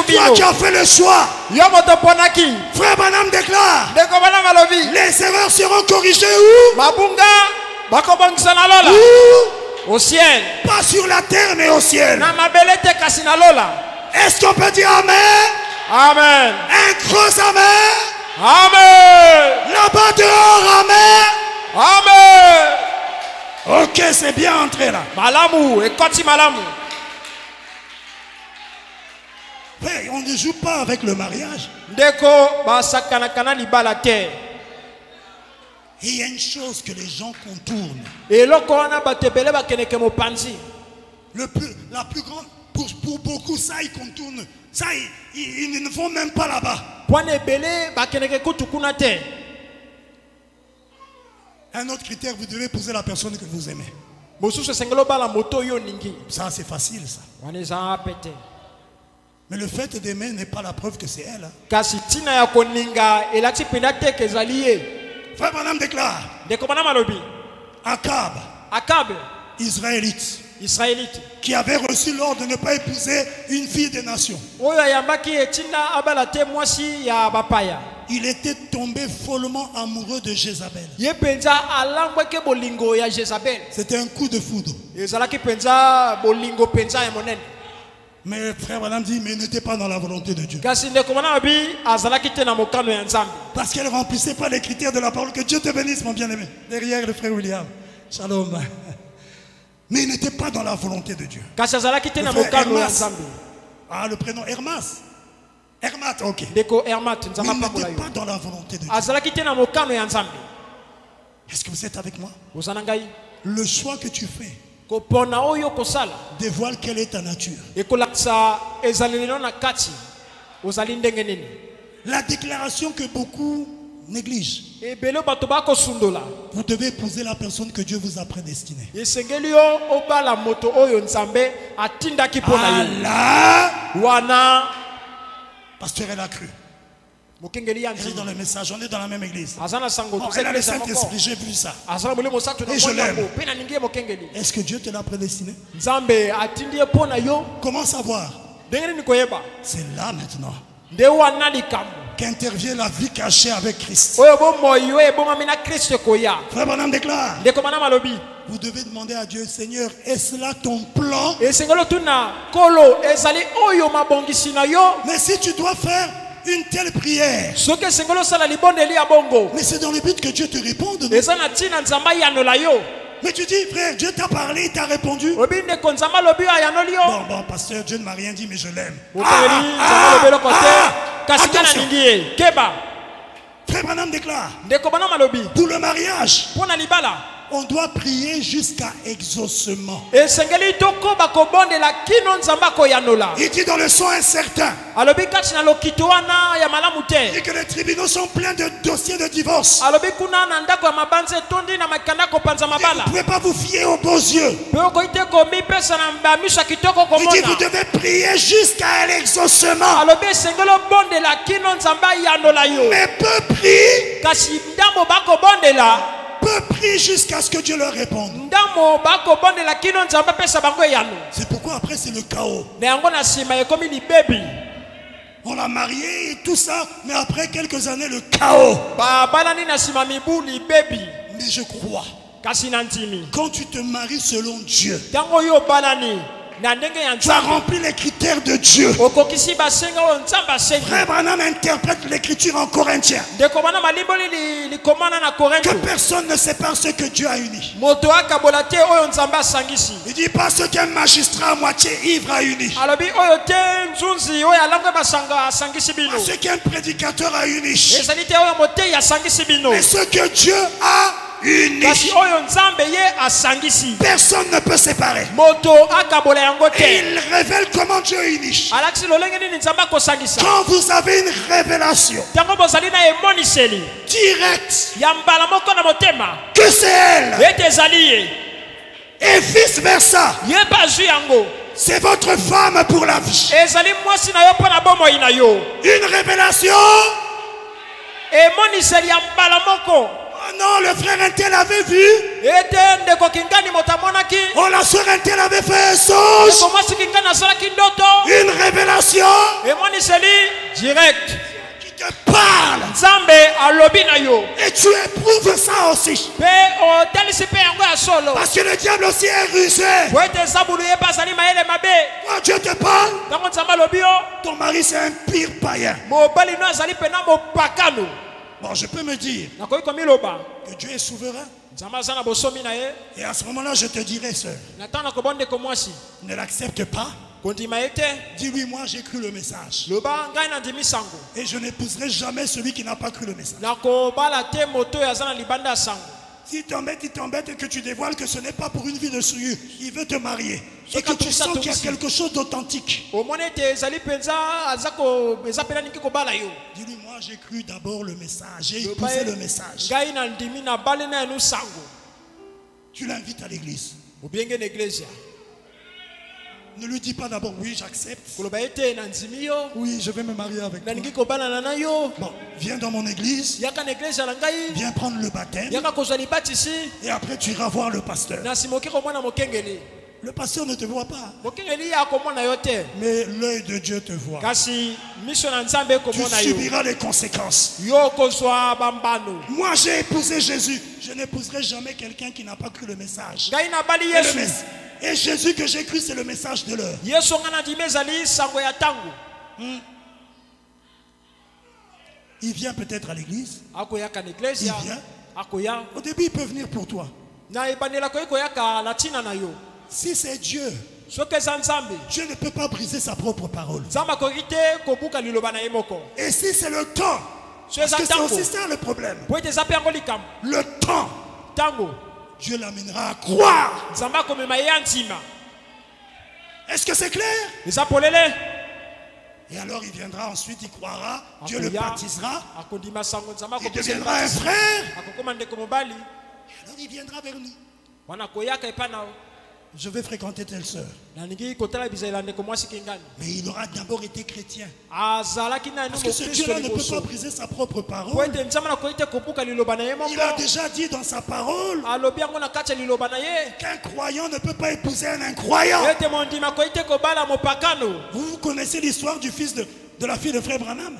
toi qui as fait le choix. Frère Branham déclare, les erreurs seront corrigées où? Au ciel. Pas sur la terre mais au ciel. Est-ce qu'on peut dire Amen? Amen. Un gros Amen. Amen. Là-bas dehors, Amen. Amen. Ok, c'est bien entré là. Malamu, ekoti malamu. Hey, on ne joue pas avec le mariage. Ndeko basakana kana libala te. Et il y a une chose que les gens contournent. Et lokona batebele bakeneke mopanzi. La plus grande, pour beaucoup, ça ils contournent. Ça, ils ne vont même pas là-bas. Un autre critère, vous devez poser la personne que vous aimez. Ça, c'est facile, ça. Mais le fait d'aimer n'est pas la preuve que c'est elle. Frère Branham déclare, Akab, Israélite, qui avait reçu l'ordre de ne pas épouser une fille des nations. Il était tombé follement amoureux de Jézabel. C'était un coup de foudre. Mais frère Branham dit, mais il n'était pas dans la volonté de Dieu. Parce qu'elle ne remplissait pas les critères de la parole. Que Dieu te bénisse, mon bien-aimé. Derrière le frère William. Shalom. Mais il n'était pas dans la volonté de Dieu. Le prénom Hermas. Hermat, ok. Mais il n'était pas dans la volonté de Dieu. Est-ce que vous êtes avec moi? Le choix que tu fais dévoile quelle est ta nature. La déclaration que beaucoup négligent. Vous devez épouser la personne que Dieu vous a prédestinée. Allah. Pasteur, elle a cru. Elle est dans le message, on est dans la même église. Elle a le Saint-Esprit, j'ai vu ça. Et je l'aime. Est-ce que Dieu te l'a prédestiné? Comment savoir? C'est là maintenant qu'intervient la vie cachée avec Christ. Frère Branham déclare, vous devez demander à Dieu, Seigneur, est-ce là ton plan? Mais si tu dois faire une telle prière, mais c'est dans le but que Dieu te réponde. Mais tu dis, frère, Dieu t'a parlé, il t'a répondu. Bon, pasteur, Dieu ne m'a rien dit, mais je l'aime. Attention. Frère Branham déclare, pour le mariage, on doit prier jusqu'à exaucement. Il dit dans le son incertain, et que les tribunaux sont pleins de dossiers de divorce. Vous ne pouvez pas vous fier aux beaux yeux. Il dit vous devez prier jusqu'à l'exaucement. Mais peu prie jusqu'à ce que Dieu leur réponde. C'est pourquoi après c'est le chaos. On l'a marié et tout ça, mais après quelques années le chaos. Mais je crois, quand tu te maries selon Dieu, tu as rempli les critères de Dieu. Frère Branham interprète l'écriture en Corinthiens. Que personne ne sépare ce que Dieu a uni. Il dit pas ce qu'un magistrat à moitié ivre a uni. Pas ce qu'un prédicateur a uni. Mais ce que Dieu a uni. Personne ne peut séparer. Et il révèle comment Dieu unit. Quand vous avez une révélation directe que c'est elle et vice versa, c'est votre femme pour la vie. Une révélation. Oh non, le frère Intel avait vu. Oh, la soeur Intel avait fait un songe. Une révélation. Direct. Qui te parle. Et tu éprouves ça aussi. Parce que le diable aussi est rusé. Quand Dieu te parle, ton mari c'est un pire païen. Bon, je peux me dire que Dieu est souverain. Et à ce moment-là, je te dirai, sœur, ne l'accepte pas. Dis-lui, moi j'ai cru le message. Et je n'épouserai jamais celui qui n'a pas cru le message. S'il t'embête et que tu dévoiles que ce n'est pas pour une vie de souillure, il veut te marier. Et que tu sens qu'il y a quelque chose d'authentique. Dis-lui, moi j'ai cru d'abord le message. J'ai épousé le message. Tu l'invites à l'église. Ne lui dis pas d'abord oui j'accepte. Oui je vais me marier avec toi. Bon, viens dans mon église. Viens prendre le baptême. Et après tu iras voir le pasteur. Le pasteur ne te voit pas. Mais l'œil de Dieu te voit. Tu subiras les conséquences. Moi j'ai épousé Jésus. Je n'épouserai jamais quelqu'un qui n'a pas cru le message. Et Jésus que j'ai cru, c'est le message de l'heure. Il vient peut-être à l'église. Il vient. Au début, il peut venir pour toi. Si c'est Dieu, Dieu ne peut pas briser sa propre parole. Et si c'est le temps, parce que c'est aussi ça le problème. Le temps. Dieu l'amènera à croire. Est-ce que c'est clair? Et alors il viendra ensuite, il croira, Dieu le baptisera, il deviendra un frère. Et alors il viendra vers nous. Je vais fréquenter telle sœur. Mais il aura d'abord été chrétien. Parce que ce Dieu-là ne peut pas briser sa propre parole. Il a déjà dit dans sa parole qu'un croyant ne peut pas épouser un incroyant. Vous connaissez l'histoire du fils de la fille de frère Branham?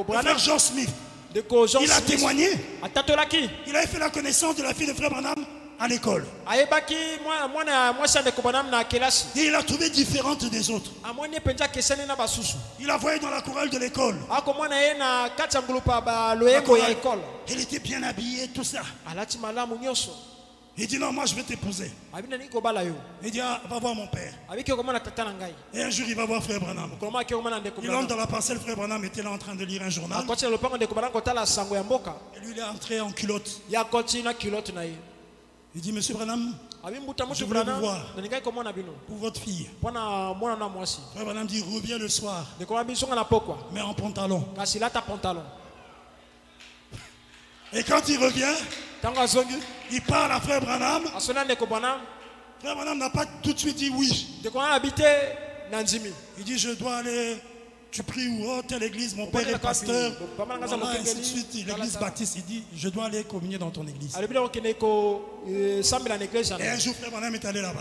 Frère John Smith. Il a témoigné. Il avait fait la connaissance de la fille de frère Branham à l'école. Et il a trouvé différente des autres. Il la voyait dans la chorale de l'école. Elle était bien habillée, tout ça. Il dit non, moi je vais t'épouser. Il dit ah, va voir mon père. Et un jour il va voir frère Branham. Il entre dans la parcelle, frère Branham était là en train de lire un journal. Et lui il est entré en culotte. Il dit monsieur Branham, je voulais vous voir pour votre fille. Frère Branham dit reviens le soir, mais en pantalon. Et quand il revient, il parle à frère Branham. Frère Branham n'a pas tout de suite dit oui. Il dit je dois aller. Tu pries où? Oh, telle église, mon père est pasteur. Voilà, ainsi de suite. L'église baptiste, il dit je dois aller communier dans ton église. Et un jour, frère Branham est allé là-bas.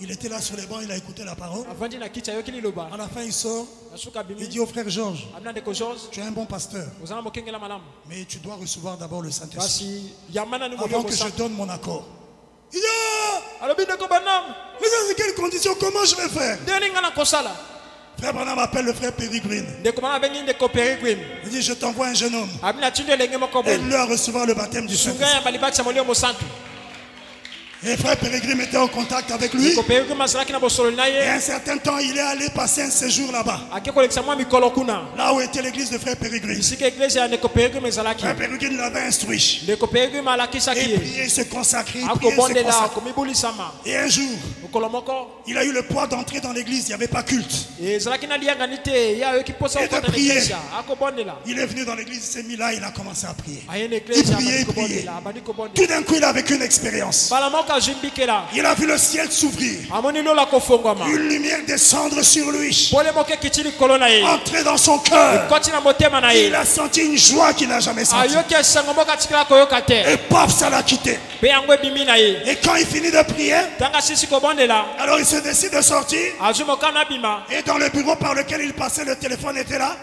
Il était là sur les bancs, il a écouté la parole. À la fin, il sort. Il dit au frère Georges, tu es un bon pasteur, mais tu dois recevoir d'abord le Saint-Esprit avant que je donne mon accord. Il dit mais dans quelles conditions? Comment je vais faire? Frère Branham appelle le frère Pérégrine. Il dit je t'envoie un jeune homme. Aide-le à recevoir le baptême du Saint-Esprit. Et frère Pérégrine était en contact avec lui. Et un certain temps, il est allé passer un séjour là-bas. Là où était l'église de frère Pérégrine. Frère Pérégrine l'avait instruit. Et prier, se consacrer. Et un jour, il a eu le poids d'entrer dans l'église. Il n'y avait pas culte. Et de prier. Il est venu dans l'église, il s'est mis là, il a commencé à prier. Il priait, il priait. Tout d'un coup, il a vécu une expérience. Il a vu le ciel s'ouvrir. Une lumière descendre sur lui. Entrer dans son cœur. Il a senti une joie qu'il n'a jamais sentie. Et paf, ça l'a quitté. Et quand il finit de prier, alors il se décide de sortir. Et dans le bureau par lequel il passait, le téléphone était là.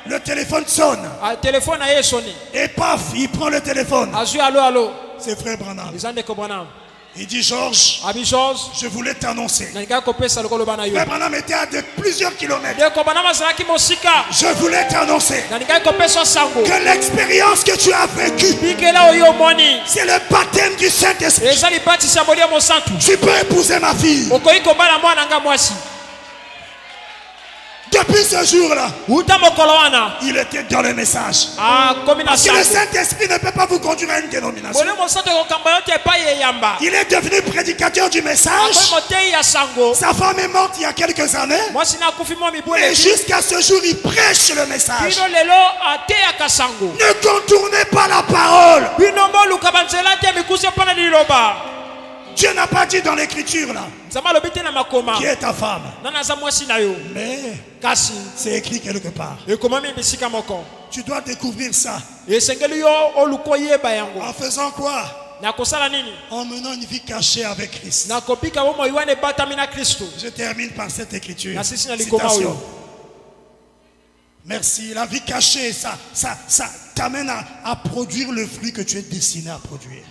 Le téléphone sonne. Et paf, il prend le téléphone. C'est frère Branham. Il dit Georges, je voulais t'annoncer. Frère Branham était à plusieurs kilomètres. Je voulais t'annoncer que l'expérience que tu as vécue, c'est le baptême du Saint-Esprit. Tu peux épouser ma fille. Depuis ce jour-là, il était dans le message. Parce que le Saint-Esprit ne peut pas vous conduire à une dénomination. Il est devenu prédicateur du message. Sa femme est morte il y a quelques années. Et jusqu'à ce jour, il prêche le message. Ne contournez pas la parole. Dieu n'a pas dit dans l'écriture là qui est ta femme. Mais c'est écrit quelque part. Tu dois découvrir ça. En faisant quoi? En menant une vie cachée avec Christ. Je termine par cette écriture. Citation. Merci. La vie cachée, ça t'amène à produire le fruit que tu es destiné à produire.